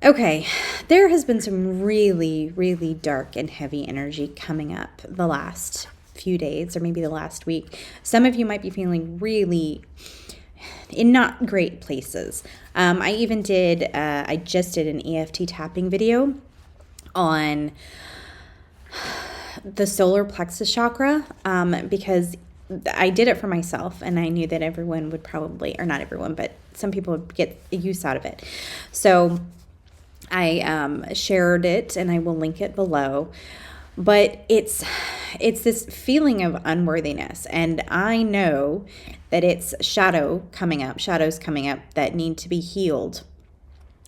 Okay, there has been some really, really dark and heavy energy coming up the last few days, or maybe the last week. Some of you might be feeling really in not great places. I just did an EFT tapping video on the solar plexus chakra, because I did it for myself, and I knew that everyone would probably, or not everyone, but some people would get use out of it. So I shared it, and I will link it below. But it's this feeling of unworthiness, and I know that it's shadows coming up that need to be healed.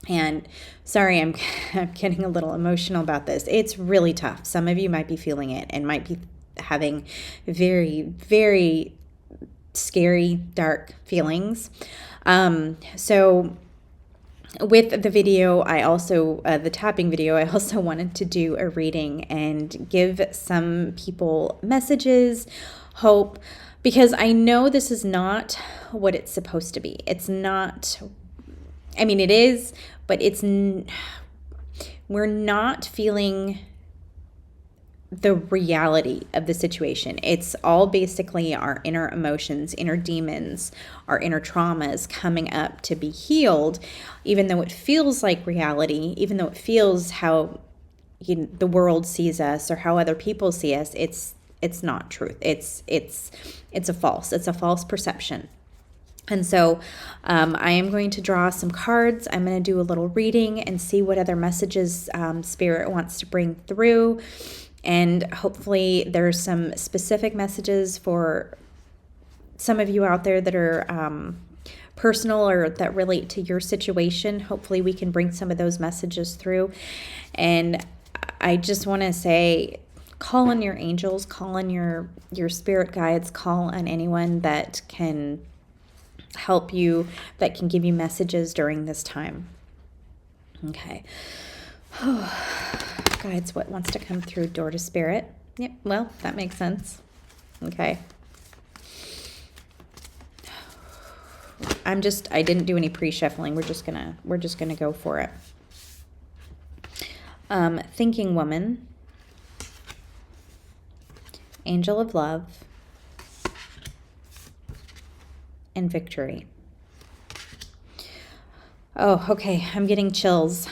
And sorry, I'm getting a little emotional about this. It's really tough. Some of you might be feeling it and might be having very, very scary, dark feelings. So with the video, the tapping video, I also wanted to do a reading and give some people messages, hope, because I know this is not what it's supposed to be. It's not, I mean, it is, but we're not feeling the reality of the situation. It's all basically our inner emotions, inner demons, our inner traumas coming up to be healed, even though it feels like reality, even though it feels how the world sees us or how other people see us. It's not truth. It's a false perception. And so I am going to draw some cards. I'm going to do a little reading and see what other messages Spirit wants to bring through. And hopefully there's some specific messages for some of you out there that are personal or that relate to your situation. Hopefully we can bring some of those messages through. And I just want to say, call on your angels, call on your spirit guides, call on anyone that can help you, that can give you messages during this time. Okay. Guides, what wants to come through door to Spirit? Yep, well, that makes sense. Okay. I didn't do any pre-shuffling. We're just gonna go for it. Thinking Woman, Angel of Love, and Victory. Oh, okay. I'm getting chills.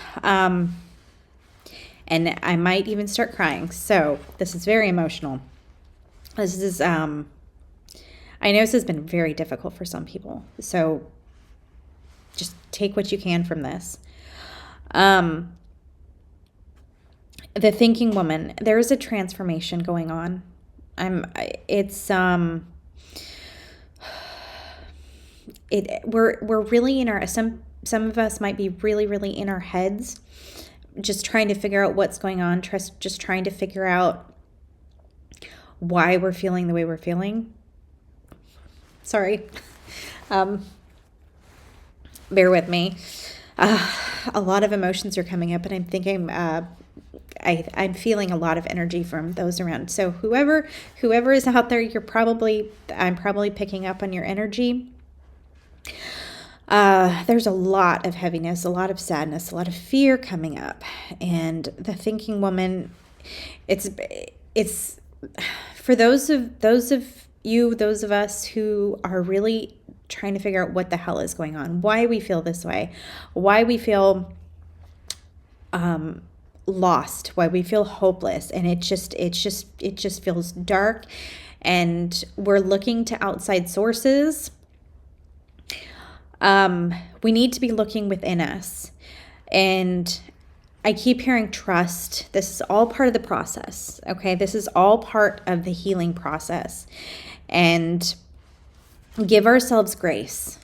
And I might even start crying. So this is very emotional. This is, I know this has been very difficult for some people. So just take what you can from this. The Thinking Woman, there is a transformation going on. We're really in our, some of us might be really, really in our heads, just trying to figure out what's going on, just trying to figure out why we're feeling the way we're feeling. Sorry. Bear with me. A lot of emotions are coming up, and I'm thinking, I'm feeling a lot of energy from those around. So whoever is out there, I'm probably picking up on your energy. There's a lot of heaviness, a lot of sadness, a lot of fear coming up. And the Thinking Woman, it's for those of us who are really trying to figure out what the hell is going on, why we feel this way, why we feel lost, why we feel hopeless, and it just feels dark, and we're looking to outside sources. We need to be looking within us. And I keep hearing trust. This is all part of the process. Okay. This is all part of the healing process. And give ourselves grace.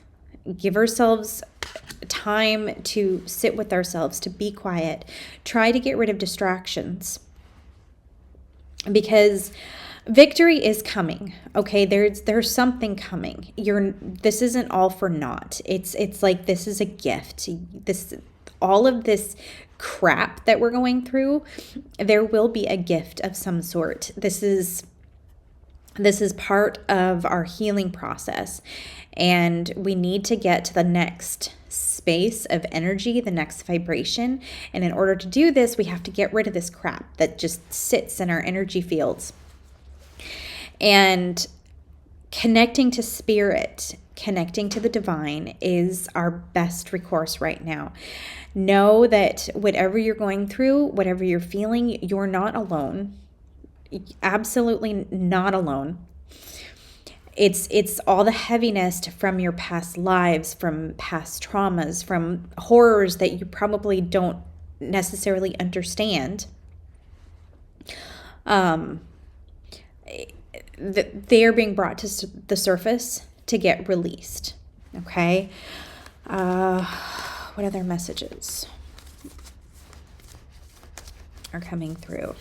Give ourselves time to sit with ourselves, to be quiet. Try to get rid of distractions. Because victory is coming. Okay, there's something coming. This isn't all for naught. It's like this is a gift. All of this crap that we're going through, there will be a gift of some sort. This is This is part of our healing process, and we need to get to the next space of energy, the next vibration. And in order to do this, we have to get rid of this crap that just sits in our energy fields. And connecting to spirit, connecting to the divine is our best recourse right now. Know that whatever you're going through, whatever you're feeling, you're not alone. Absolutely not alone. It's all the heaviness from your past lives, from past traumas, from horrors that you probably don't necessarily understand. They are being brought to the surface to get released. Okay. What other messages are coming through?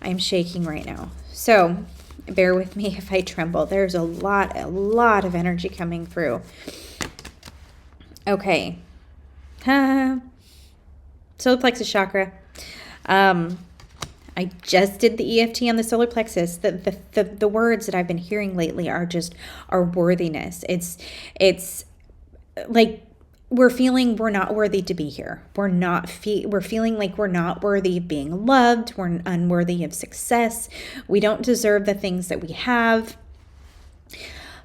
I'm shaking right now. So bear with me if I tremble. There's a lot of energy coming through. Okay. Solar plexus chakra. I just did the EFT on the solar plexus. The words that I've been hearing lately are worthiness. It's like we're feeling we're not worthy to be here. We're feeling like we're not worthy of being loved. We're unworthy of success. We don't deserve the things that we have.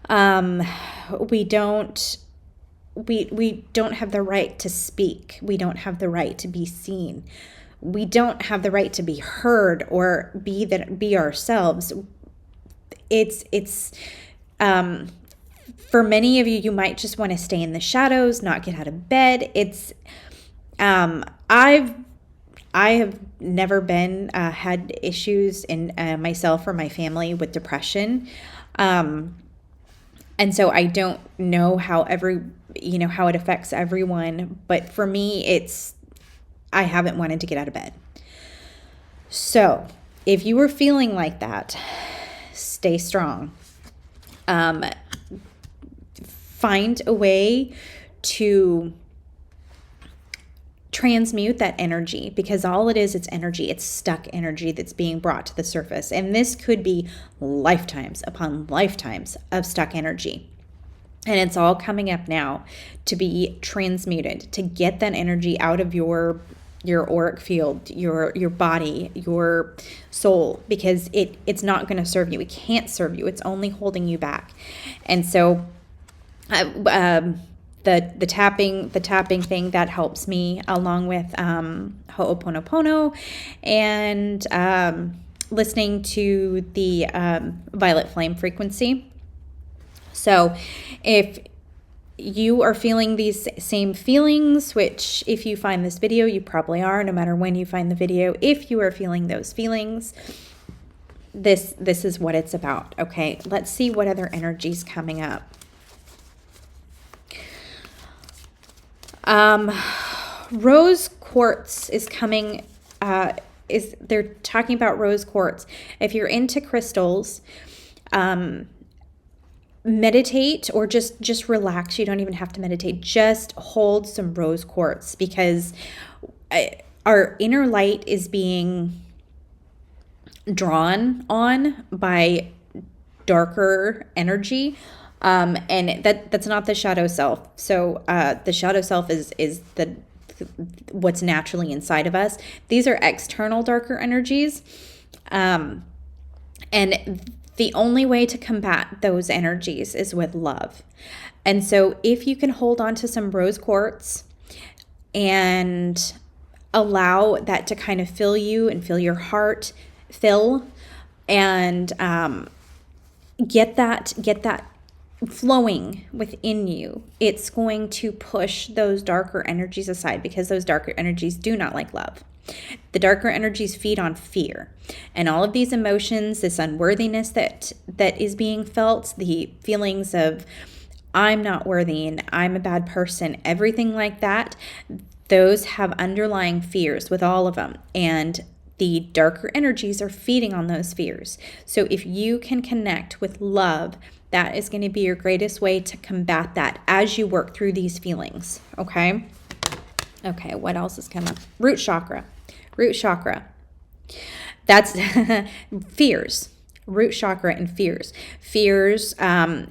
We don't have the right to speak. We don't have the right to be seen. We don't have the right to be heard or be ourselves. It's for many of you, you might just want to stay in the shadows, not get out of bed. I have never been had issues in myself or my family with depression, and so I don't know how it affects everyone. But for me, I haven't wanted to get out of bed. So if you were feeling like that, stay strong. Find a way to transmute that energy, because all it is, it's energy. It's stuck energy that's being brought to the surface. And this could be lifetimes upon lifetimes of stuck energy. And it's all coming up now to be transmuted, to get that energy out of your auric field, your body, your soul, because it's not going to serve you. It can't serve you. It's only holding you back. And so the tapping thing that helps me, along with Ho'oponopono and listening to the violet flame frequency. So if you are feeling these same feelings, which if you find this video, you probably are, no matter when you find the video, if you are feeling those feelings, this is what it's about. Okay, let's see what other energy's coming up. Rose quartz is coming. They're talking about rose quartz. If you're into crystals, meditate or just relax. You don't even have to meditate. Just hold some rose quartz, because our inner light is being drawn on by darker energy. And that's not the shadow self. So the shadow self is what's naturally inside of us. These are external darker energies. And the only way to combat those energies is with love. And so if you can hold on to some rose quartz and allow that to kind of fill you and fill your heart, and get that flowing within you, it's going to push those darker energies aside, because those darker energies do not like love. The darker energies feed on fear, and all of these emotions, this unworthiness that is being felt, the feelings of I'm not worthy and I'm a bad person, everything like that, those have underlying fears with all of them, and the darker energies are feeding on those fears. So if you can connect with love, that is going to be your greatest way to combat that as you work through these feelings. Okay, what else is coming up? Root chakra. That's fears, root chakra and fears. Fears, I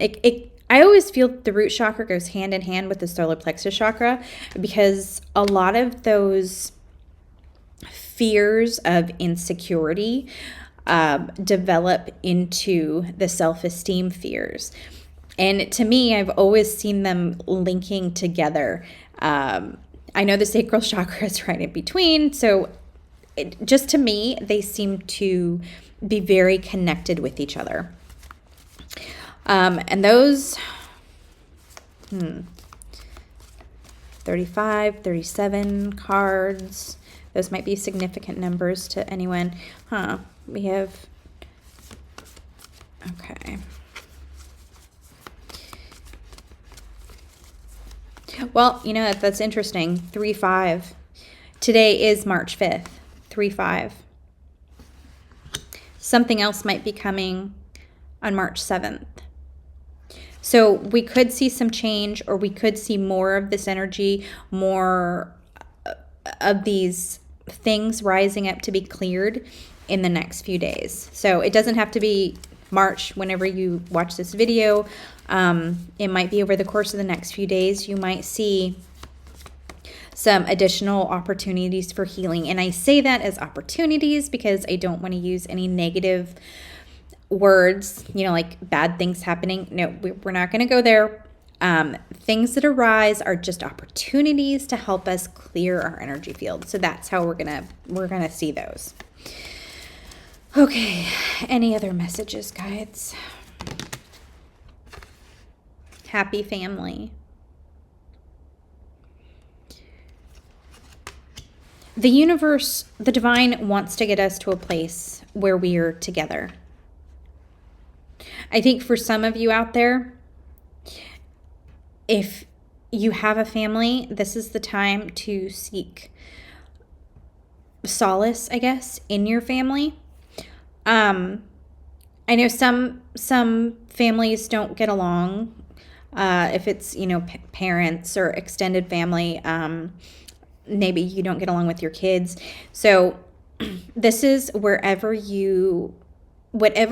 always feel the root chakra goes hand in hand with the solar plexus chakra, because a lot of those fears of insecurity develop into the self-esteem fears. And to me, I've always seen them linking together. I know the sacral chakra is right in between, so just to me, they seem to be very connected with each other. And those 35, 37 cards, those might be significant numbers to anyone. We have, okay. Well, you know, that's interesting. 3-5. Today is March 5th. 3-5. Something else might be coming on March 7th. So we could see some change, or we could see more of this energy, more of these things rising up to be cleared in the next few days. So it doesn't have to be March whenever you watch this video. It might be over the course of the next few days. You might see some additional opportunities for healing. And I say that as opportunities because I don't want to use any negative words, you know, like bad things happening. No, we're not going to go there. Things that arise are just opportunities to help us clear our energy field. So that's how we're gonna see those. Okay, any other messages, guides? Happy family. The universe, the divine wants to get us to a place where we are together. I think for some of you out there, if you have a family, this is the time to seek solace, I guess, in your family. I know some families don't get along. If it's, you know, parents or extended family, maybe you don't get along with your kids. So this is whatever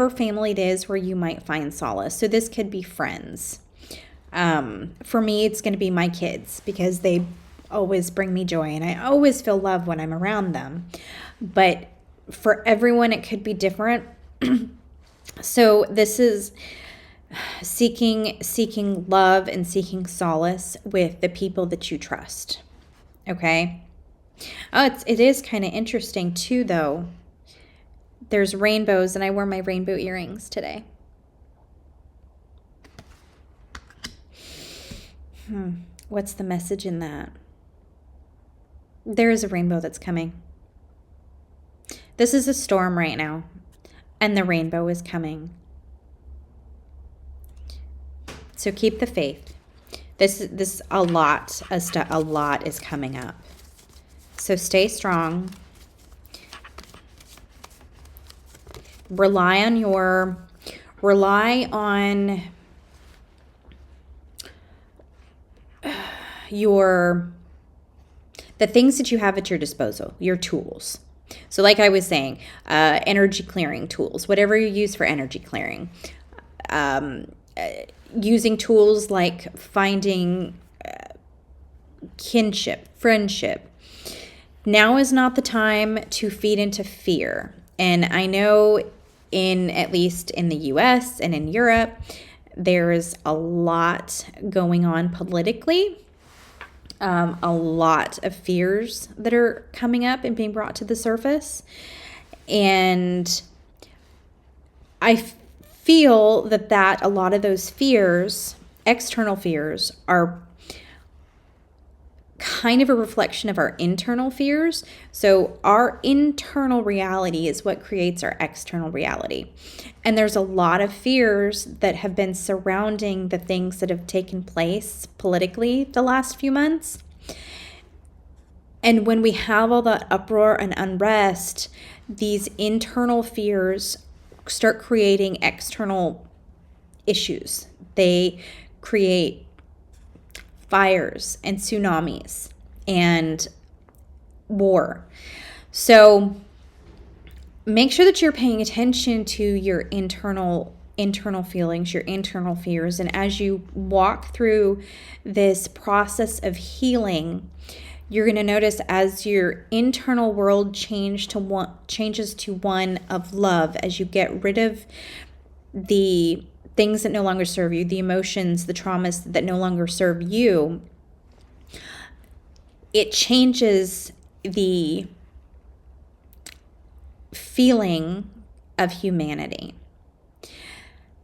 family it is where you might find solace. So this could be friends. For me, it's going to be my kids because they always bring me joy and I always feel love when I'm around them. But for everyone, it could be different. So this is seeking love and seeking solace with the people that you trust. Okay. It is kind of interesting too, though. There's rainbows, and I wore my rainbow earrings today. What's the message in that? There is a rainbow that's coming. This is a storm right now, and the rainbow is coming. So keep the faith. This a lot is coming up. So stay strong. Rely on the things that you have at your disposal, your tools. So like I was saying, energy clearing tools, whatever you use for energy clearing. Using tools like finding kinship, friendship. Now is not the time to feed into fear. And I know at least in the US and in Europe, there's a lot going on politically. A lot of fears that are coming up and being brought to the surface. And I feel that a lot of those fears, external fears, are kind of a reflection of our internal fears. So our internal reality is what creates our external reality. And there's a lot of fears that have been surrounding the things that have taken place politically the last few months. And when we have all that uproar and unrest, these internal fears start creating external issues. They create fires and tsunamis and war. So make sure that you're paying attention to your internal feelings, your internal fears. And as you walk through this process of healing, you're going to notice as your internal world changes to one of love, as you get rid of the things that no longer serve you, the emotions, the traumas that no longer serve you, it changes the feeling of humanity.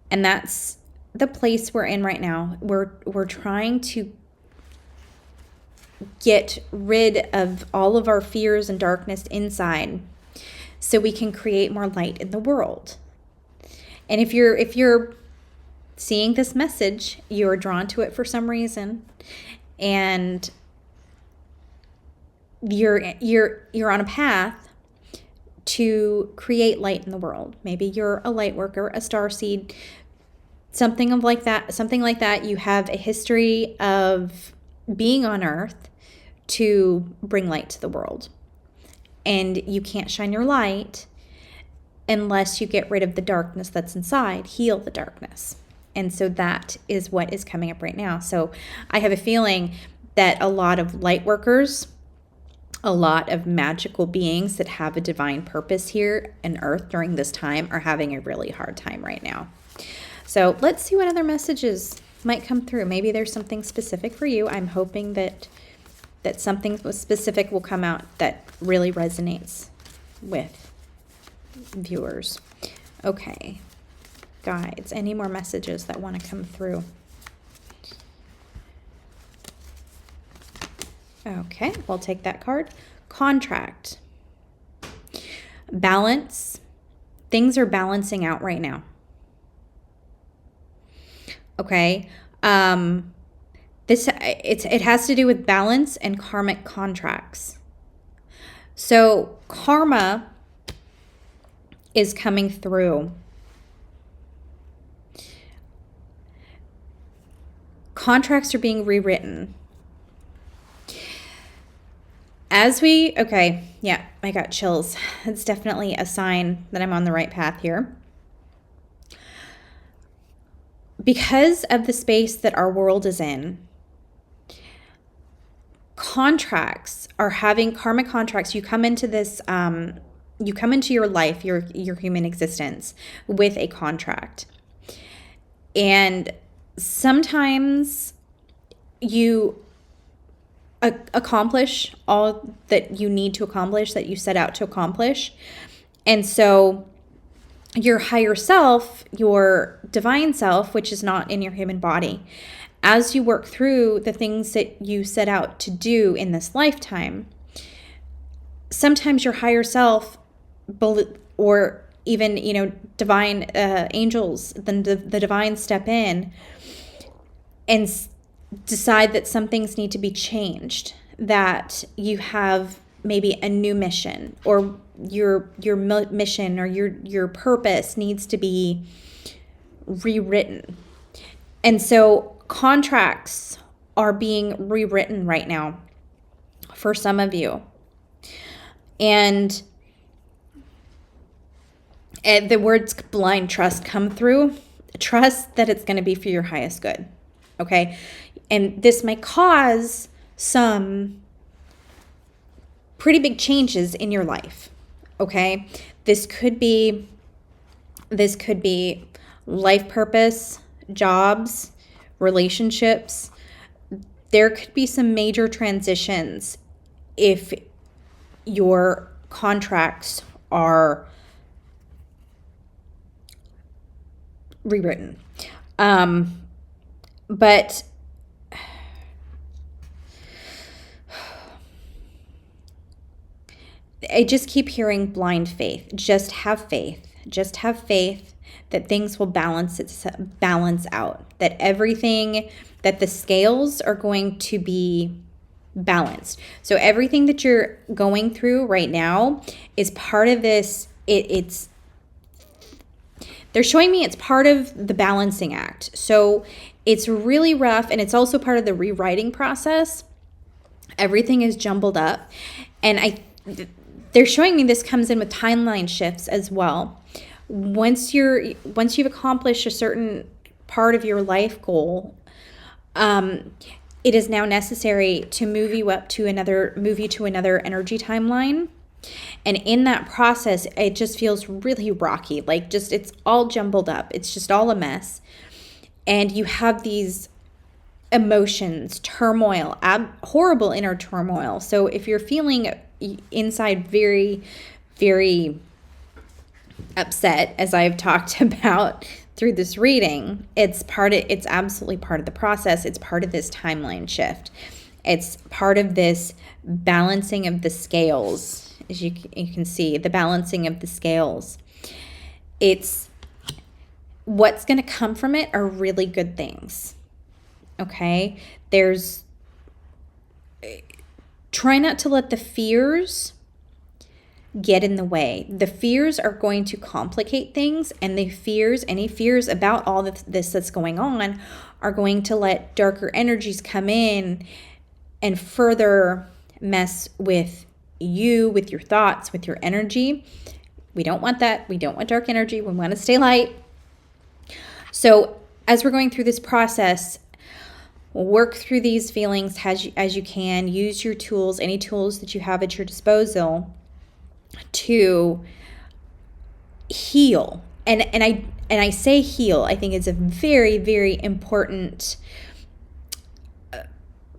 And that's the place we're in right now. We're trying to get rid of all of our fears and darkness inside so we can create more light in the world. And if you're seeing this message, you're drawn to it for some reason, and you're on a path to create light in the world. Maybe you're a light worker, a starseed, something like that. You have a history of being on Earth to bring light to the world. And you can't shine your light unless you get rid of the darkness that's inside, heal the darkness. And so that is what is coming up right now. So I have a feeling that a lot of light workers, a lot of magical beings that have a divine purpose here on Earth during this time are having a really hard time right now. So let's see what other messages might come through. Maybe there's something specific for you. I'm hoping that something specific will come out that really resonates with viewers. Okay, guides, any more messages that want to come through? Okay, we'll take that card. Contract. Balance. Things are balancing out right now. Okay. It has to do with balance and karmic contracts. So karma is coming through. Contracts are being rewritten. Yeah, I got chills. It's definitely a sign that I'm on the right path here. Because of the space that our world is in, contracts are having karmic contracts. You come into this, you come into your life, your human existence with a contract. And sometimes you accomplish all that you need to accomplish, that you set out to accomplish. And so your higher self, your divine self, which is not in your human body, as you work through the things that you set out to do in this lifetime, sometimes your higher self, or even, divine angels, the divine step in and decide that some things need to be changed, that you have maybe a new mission, or your mission or your purpose needs to be rewritten. And so contracts are being rewritten right now for some of you. And the words blind trust come through. Trust that it's going to be for your highest good. Okay? And this might cause some pretty big changes in your life. Okay? This could be life purpose, jobs, relationships. There could be some major transitions if your contracts are rewritten. But I just keep hearing blind faith. Just have faith. Just have faith that things will balance out. That everything, that the scales are going to be balanced. So everything that you're going through right now is part of this. They're showing me it's part of the balancing act. So it's really rough, and it's also part of the rewriting process. Everything is jumbled up, and they're showing me this comes in with timeline shifts as well. Once you've accomplished a certain part of your life goal, it is now necessary to move you to another energy timeline. And in that process, it just feels really rocky, like just it's all jumbled up. It's just all a mess. And you have these emotions, turmoil, horrible inner turmoil. So if you're feeling inside very, very upset, as I've talked about through this reading, it's absolutely part of the process. It's part of this timeline shift. It's part of this balancing of the scales. As you can see, the balancing of the scales. It's what's going to come from it are really good things. Okay? Try not to let the fears get in the way. The fears are going to complicate things, and any fears about all of this that's going on are going to let darker energies come in and further mess with you, with your thoughts, with your energy. We don't want that. We don't want dark energy. We want to stay light. So as we're going through this process, work through these feelings as you can. Use your tools, any tools that you have at your disposal to heal. And I say heal. I think it's a very, very important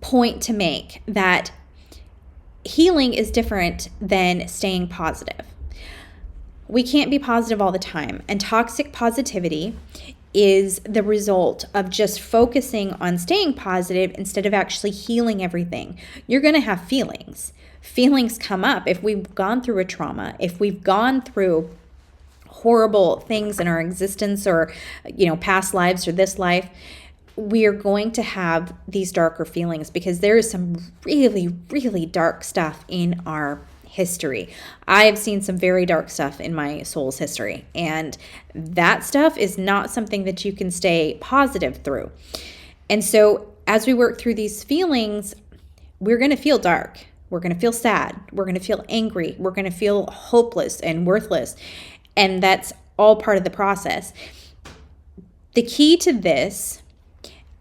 point to make, that healing is different than staying positive. We can't be positive all the time, and toxic positivity is the result of just focusing on staying positive instead of actually healing everything. You're going to have feelings. Feelings come up if we've gone through a trauma, if we've gone through horrible things in our existence, or past lives or this life. We are going to have these darker feelings because there is some really, really dark stuff in our history. I have seen some very dark stuff in my soul's history, and that stuff is not something that you can stay positive through. And so as we work through these feelings, we're going to feel dark. We're going to feel sad. We're going to feel angry. We're going to feel hopeless and worthless. And that's all part of the process. The key to this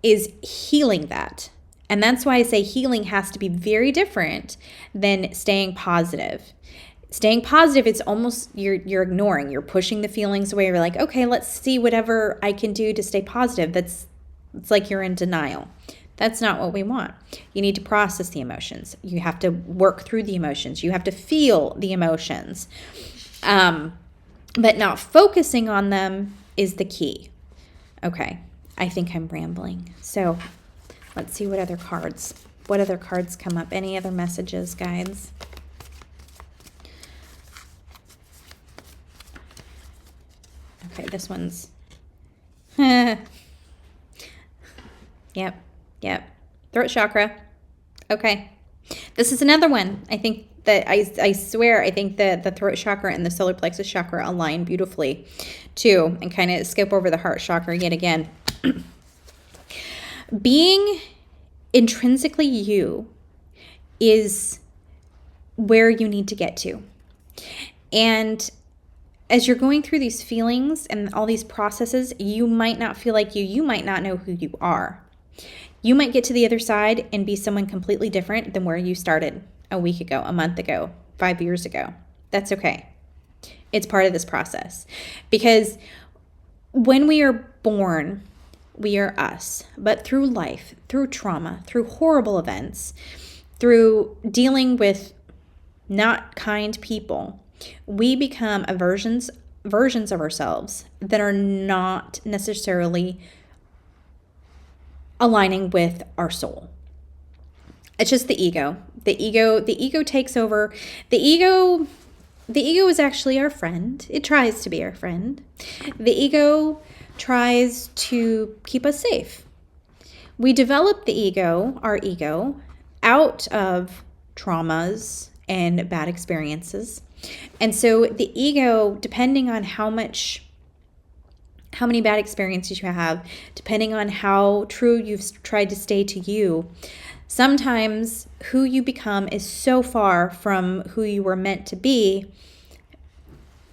is healing that. And that's why I say healing has to be very different than staying positive. Staying positive, it's almost you're ignoring, you're pushing the feelings away. You're like, okay, let's see whatever I can do to stay positive. It's like you're in denial. That's not what we want. You need to process the emotions. You have to work through the emotions. You have to feel the emotions. But not focusing on them is the key. Okay. I think I'm rambling. So let's see what other cards come up. Any other messages, guides? Okay, this one's. Yep. Throat chakra. Okay. This is another one. I think that I swear, I think that the throat chakra and the solar plexus chakra align beautifully too, and kind of skip over the heart chakra yet again. Being intrinsically you is where you need to get to. And as you're going through these feelings and all these processes, you might not feel like you might not know who you are. You might get to the other side and be someone completely different than where you started a week ago, a month ago, 5 years ago. That's okay. It's part of this process. Because when we are born, we are us. But through life, through trauma, through horrible events, through dealing with not kind people, we become versions of ourselves that are not necessarily aligning with our soul. It's just the ego. The ego takes over. The ego is actually our friend. It tries to be our friend. The ego tries to keep us safe. We develop our ego, out of traumas and bad experiences. And so the ego, depending on how many bad experiences you have, depending on how true you've tried to stay to you, Sometimes who you become is so far from who you were meant to be,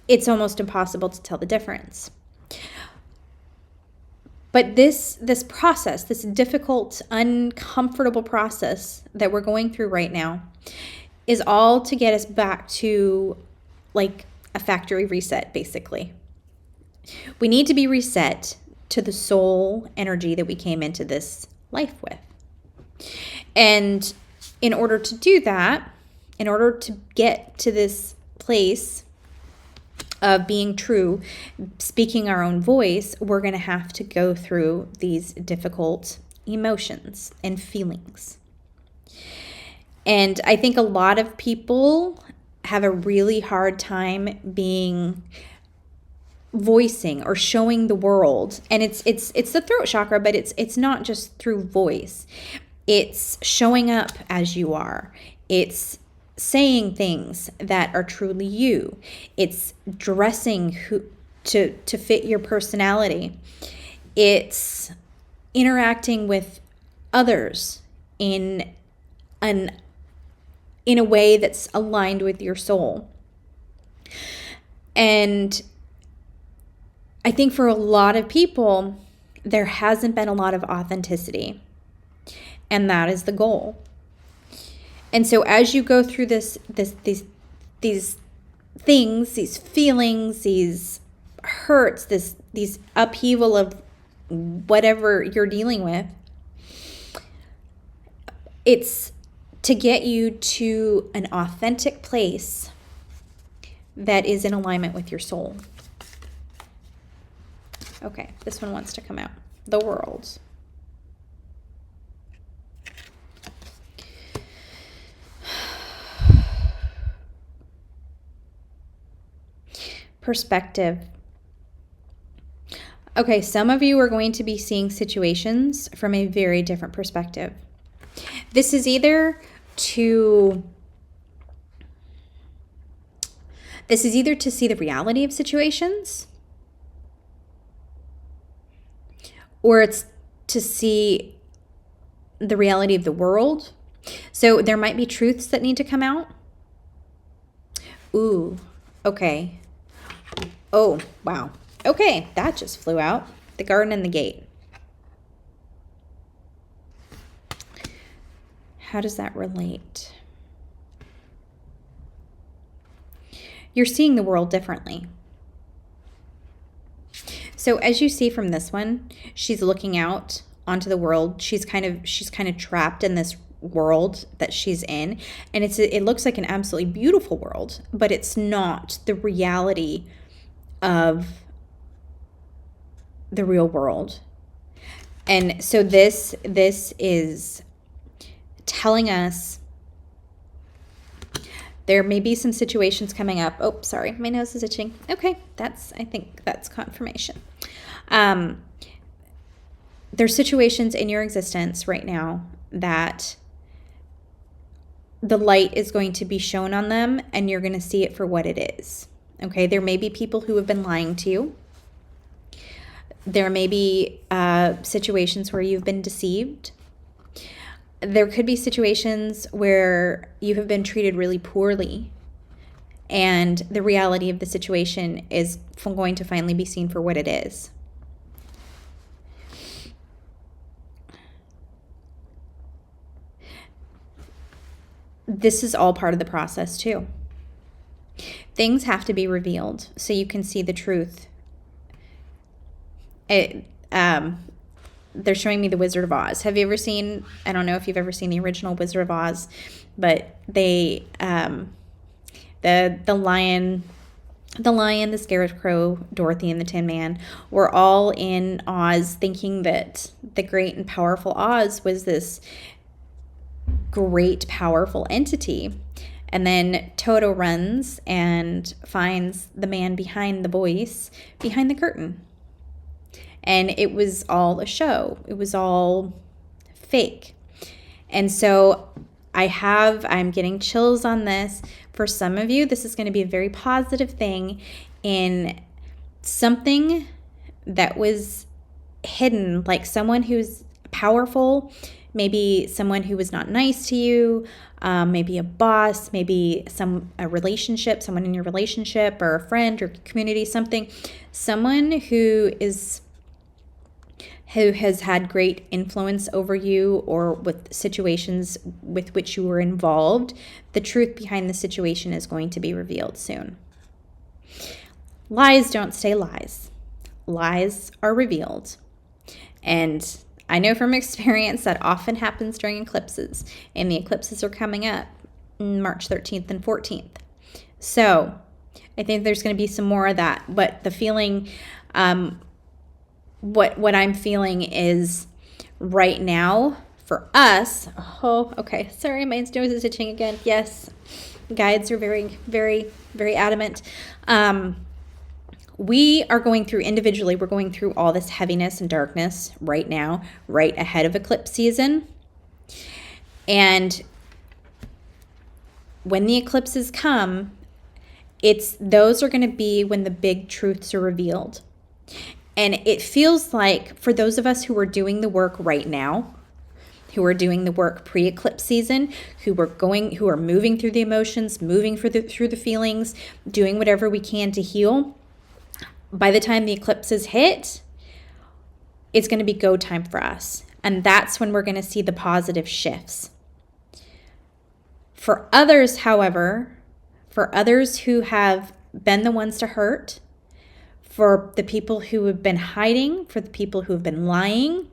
it's almost impossible to tell the difference. But this process, this difficult, uncomfortable process that we're going through right now, is all to get us back to like a factory reset, basically. We need to be reset to the soul energy that we came into this life with. And in order to do that, in order to get to this place of being true, speaking our own voice, we're going to have to go through these difficult emotions and feelings. And I think a lot of people have a really hard time voicing or showing the world. And it's the throat chakra, but it's not just through voice. It's showing up as you are. It's saying things that are truly you. It's dressing to fit your personality. It's interacting with others in a way that's aligned with your soul. And I think for a lot of people, there hasn't been a lot of authenticity. And that is the goal. And so as you go through these things, these feelings, these hurts, these upheaval of whatever you're dealing with, it's to get you to an authentic place that is in alignment with your soul. Okay, this one wants to come out. The world. Perspective. Okay, some of you are going to be seeing situations from a very different perspective. This is either to see the reality of situations, or it's to see the reality of the world. So there might be truths that need to come out. Ooh, okay. Oh, wow. Okay, that just flew out. The garden and the gate. How does that relate? You're seeing the world differently. So as you see from this one, she's looking out onto the world. She's kind of trapped in this world that she's in, and it looks like an absolutely beautiful world, but it's not the reality of the real world. And so this is telling us there may be some situations coming up. Oh, sorry, my nose is itching. Okay, I think that's confirmation. There's situations in your existence right now that the light is going to be shown on them, and you're going to see it for what it is. Okay, there may be people who have been lying to you. There may be situations where you've been deceived. There could be situations where you have been treated really poorly, and the reality of the situation is going to finally be seen for what it is. This is all part of the process too. Things have to be revealed so you can see the truth. They're showing me the Wizard of Oz. Have you ever seen, I don't know if you've ever seen the original Wizard of Oz, but they, the lion, the scarecrow, Dorothy, and the Tin Man were all in Oz thinking that the great and powerful Oz was this great, powerful entity. And then Toto runs and finds the man behind the voice, behind the curtain. And it was all a show. It was all fake. And so I'm getting chills on this. For some of you, this is going to be a very positive thing in something that was hidden, like someone who's powerful maybe someone who was not nice to you, maybe a boss, maybe a relationship, someone in your relationship or a friend or community, someone who has had great influence over you or with situations with which you were involved. The truth behind the situation is going to be revealed soon. Lies don't stay lies. Lies are revealed. And I know from experience that often happens during eclipses, and the eclipses are coming up March 13th and 14th. So I think there's going to be some more of that. But the feeling, what I'm feeling is right now for us. Oh, okay. Sorry, my nose is itching again. Yes, guides are very, very, very adamant. We are going through individually, we're going through all this heaviness and darkness right now, right ahead of eclipse season. And when the eclipses come, those are going to be when the big truths are revealed. And it feels like for those of us who are doing the work right now, who are doing the work pre-eclipse season, who are moving through the emotions, moving through the feelings, doing whatever we can to heal, by the time the eclipses hit, it's going to be go time for us. And that's when we're going to see the positive shifts. For others, however, for others who have been the ones to hurt, for the people who have been hiding, for the people who have been lying,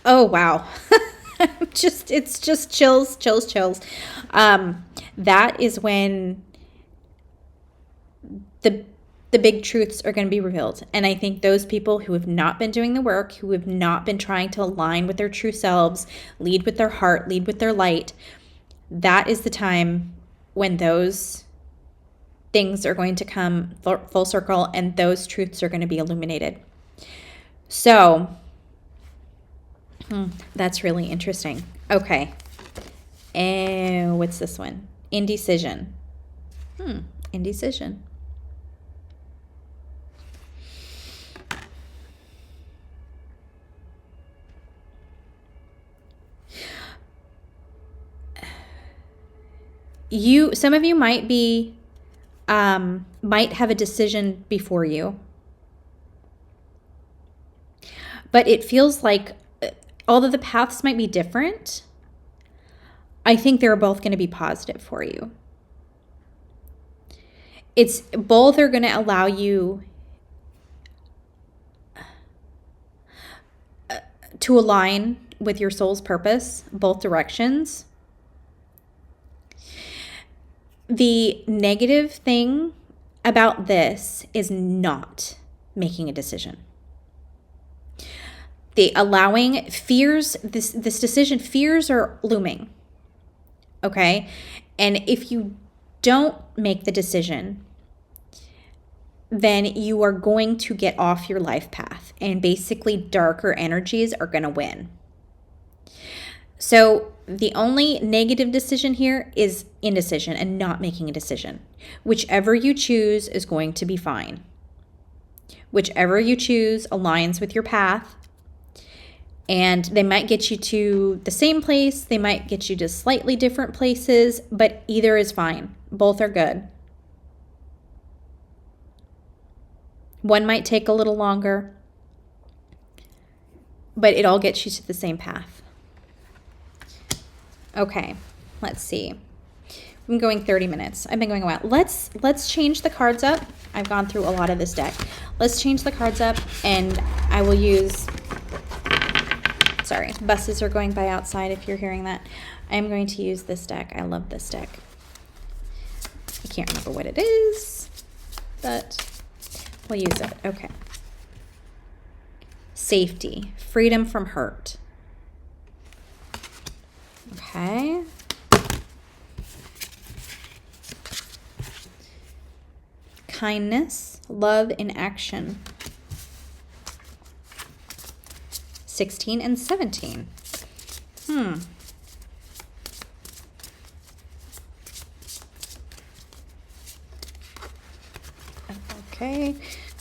oh, wow. It's just chills. That is when the big truths are going to be revealed. And I think those people who have not been doing the work, who have not been trying to align with their true selves, lead with their heart, lead with their light, that is the time when those things are going to come full circle and those truths are going to be illuminated. So that's really interesting. Okay. And what's this one? Indecision. Indecision. Some of you might have a decision before you, but it feels like although the paths might be different, I think they're both going to be positive for you. Both are going to allow you to align with your soul's purpose, both directions. The negative thing about this is not making a decision. The allowing fears, this decision, fears are looming. Okay? And if you don't make the decision, then you are going to get off your life path and basically darker energies are going to win. So the only negative decision here is indecision and not making a decision. Whichever you choose is going to be fine. Whichever you choose aligns with your path. And they might get you to the same place. They might get you to slightly different places, but either is fine. Both are good. One might take a little longer, but it all gets you to the same path. Okay, let's see. I'm going 30 minutes. I've been going a while. Let's change the cards up. I've gone through a lot of this deck. Let's change the cards up, and I will use... Sorry, buses are going by outside if you're hearing that. I'm going to use this deck. I love this deck. I can't remember what it is, but we'll use it. Okay. Safety. Freedom from hurt. Okay. Kindness. Love in action. 16 and 17. Okay.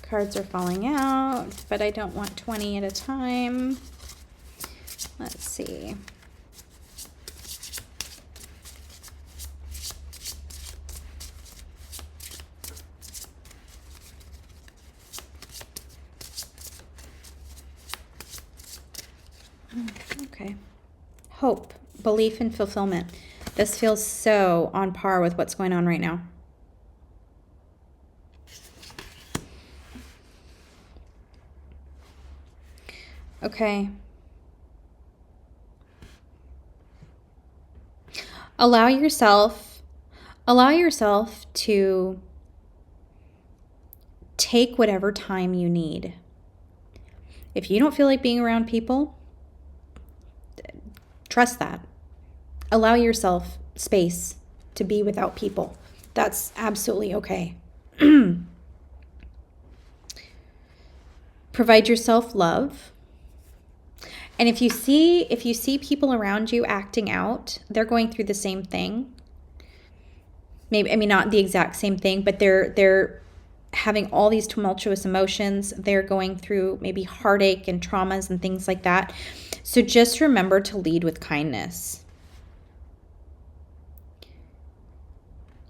Cards are falling out, but I don't want 20 at a time. Let's see. Okay. Hope, belief, and fulfillment. This feels so on par with what's going on right now. Okay. Allow yourself to take whatever time you need. If you don't feel like being around people, trust that. Allow yourself space to be without people. That's absolutely okay. Provide yourself love. And if you see people around you acting out, they're going through the same thing. Maybe, I mean, not the exact same thing, but they're having all these tumultuous emotions. They're going through maybe heartache and traumas and things like that. So just remember to lead with kindness.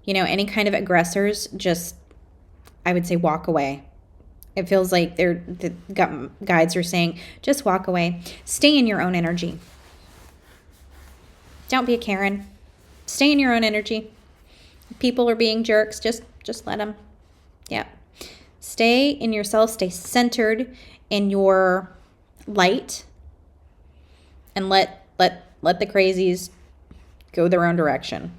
You know, any kind of aggressors, just, I would say, walk away. It feels like the guides are saying, just walk away. Stay in your own energy. Don't be a Karen. Stay in your own energy. If people are being jerks, just let them. Yeah. Stay in yourself. Stay centered in your light. And let the crazies go their own direction.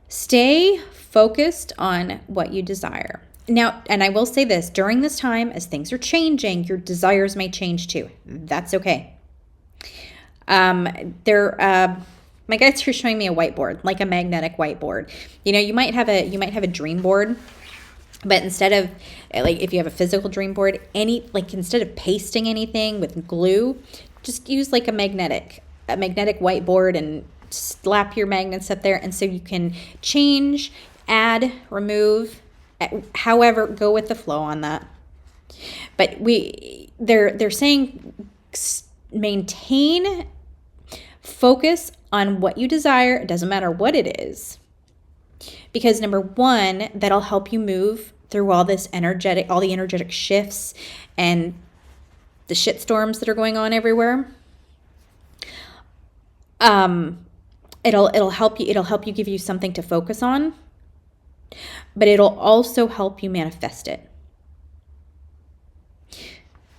Stay focused on what you desire. Now, and I will say this, during this time, as things are changing, your desires may change too. That's okay. My guides are showing me a whiteboard, like a magnetic whiteboard. You know, you might have a dream board, but instead of, like, if you have a physical dream board, instead of pasting anything with glue, just use like a magnetic whiteboard and slap your magnets up there. And so you can change, add, remove, however, go with the flow on that. But they're saying maintain focus on what you desire. It doesn't matter what it is. Because number one, that'll help you move through all the energetic shifts and the shit storms that are going on everywhere. It'll help you, give you something to focus on, but it'll also help you manifest it.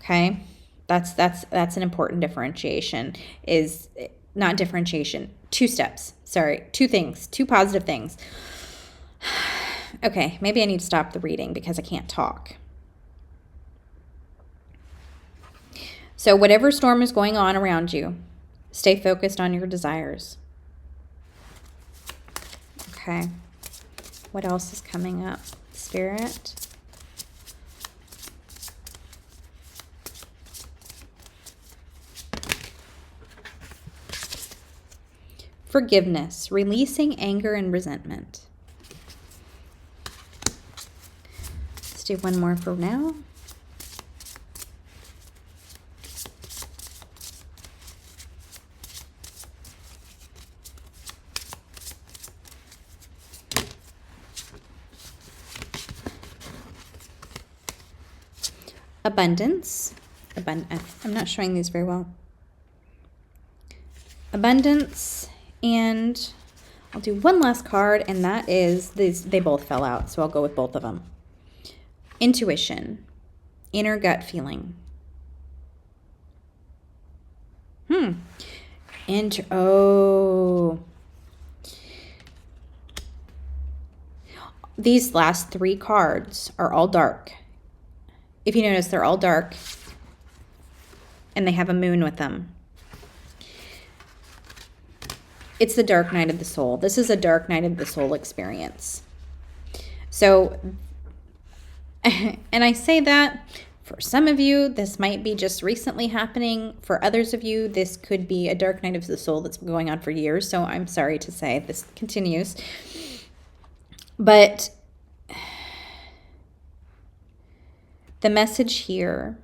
Okay? That's an important differentiation. Is not differentiation. 2 steps. Sorry, 2 things, 2 positive things. Okay, maybe I need to stop the reading because I can't talk. So whatever storm is going on around you, stay focused on your desires. Okay. What else is coming up? Spirit. Forgiveness. Releasing anger and resentment. Let's do one more for now. Abundance. I'm not showing these very well. Abundance, and I'll do one last card, and that is these. They both fell out, so I'll go with both of them. Intuition, inner gut feeling. These last 3 cards are all dark. If you notice, they're all dark, and they have a moon with them. It's the dark night of the soul. This is a dark night of the soul experience. So, and I say that For some of you, this might be just recently happening. For others of you, this could be a dark night of the soul that's been going on for years. So I'm sorry to say this continues. But the message here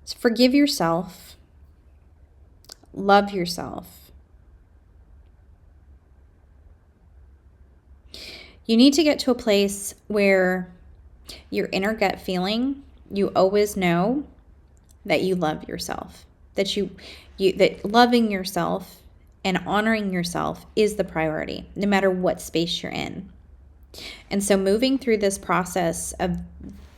is forgive yourself, love yourself. You need to get to a place where your inner gut feeling, you always know that you love yourself, that that loving yourself and honoring yourself is the priority, no matter what space you're in. And so moving through this process of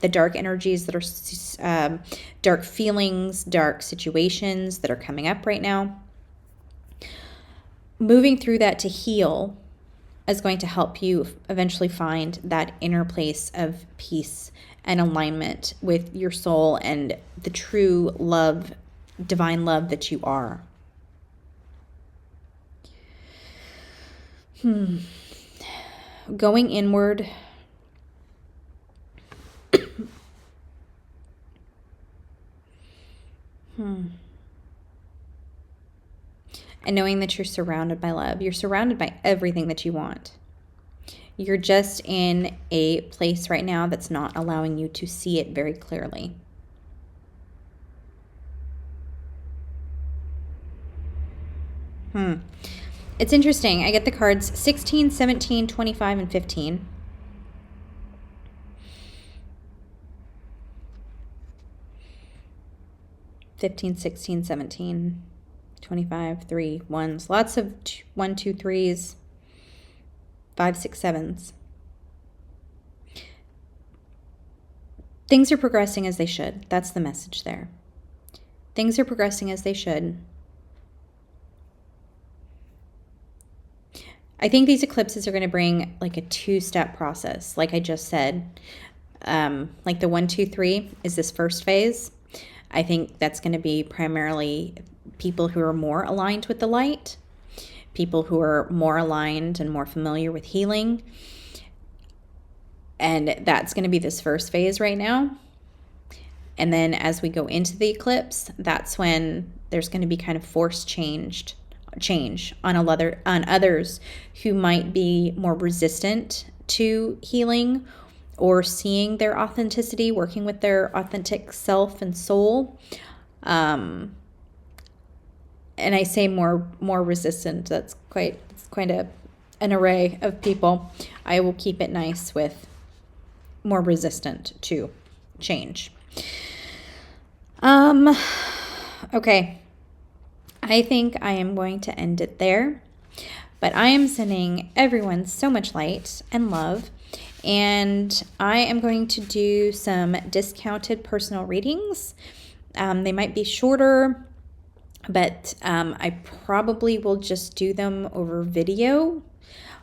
the dark energies that are dark feelings, dark situations that are coming up right now, moving through that to heal is going to help you eventually find that inner place of peace and alignment with your soul and the true love, divine love that you are. Going inward. And knowing that you're surrounded by love. You're surrounded by everything that you want. You're just in a place right now that's not allowing you to see it very clearly. It's interesting. I get the cards 16, 17, 25, and 15. $15, 16, 17, 25, 3, 1s. Lots of 1, 2, 3s, 5, 6, 7s. Things are progressing as they should. That's the message there. Things are progressing as they should. I think these eclipses are going to bring like a 2-step process, like I just said. Like the 1, 2, 3 is this first phase. I think that's going to be primarily people who are more aligned with the light, people who are more aligned and more familiar with healing. And that's going to be this first phase right now. And then as we go into the eclipse, that's when there's going to be kind of forced change on others who might be more resistant to healing or seeing their authenticity, working with their authentic self and soul. And I say more resistant. That's quite an array of people. I will keep it nice with more resistant to change. Okay. I think I am going to end it there, but I am sending everyone so much light and love, and I am going to do some discounted personal readings. They might be shorter, but I probably will just do them over video,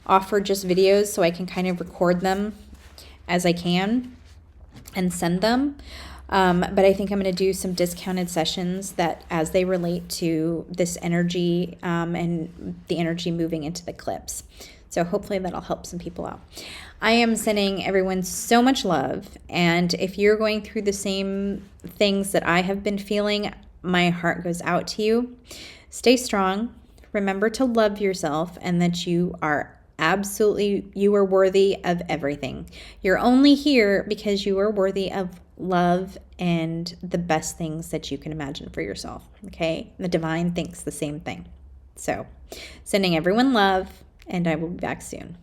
offer just videos so I can kind of record them as I can and send them. But I think I'm going to do some discounted sessions that as they relate to this energy and the energy moving into the eclipse. So hopefully that'll help some people out. I am sending everyone so much love. And if you're going through the same things that I have been feeling, my heart goes out to you. Stay strong. Remember to love yourself and that you are worthy of everything. You're only here because you are worthy of love and the best things that you can imagine for yourself. Okay? The divine thinks the same thing. So, sending everyone love, and I will be back soon.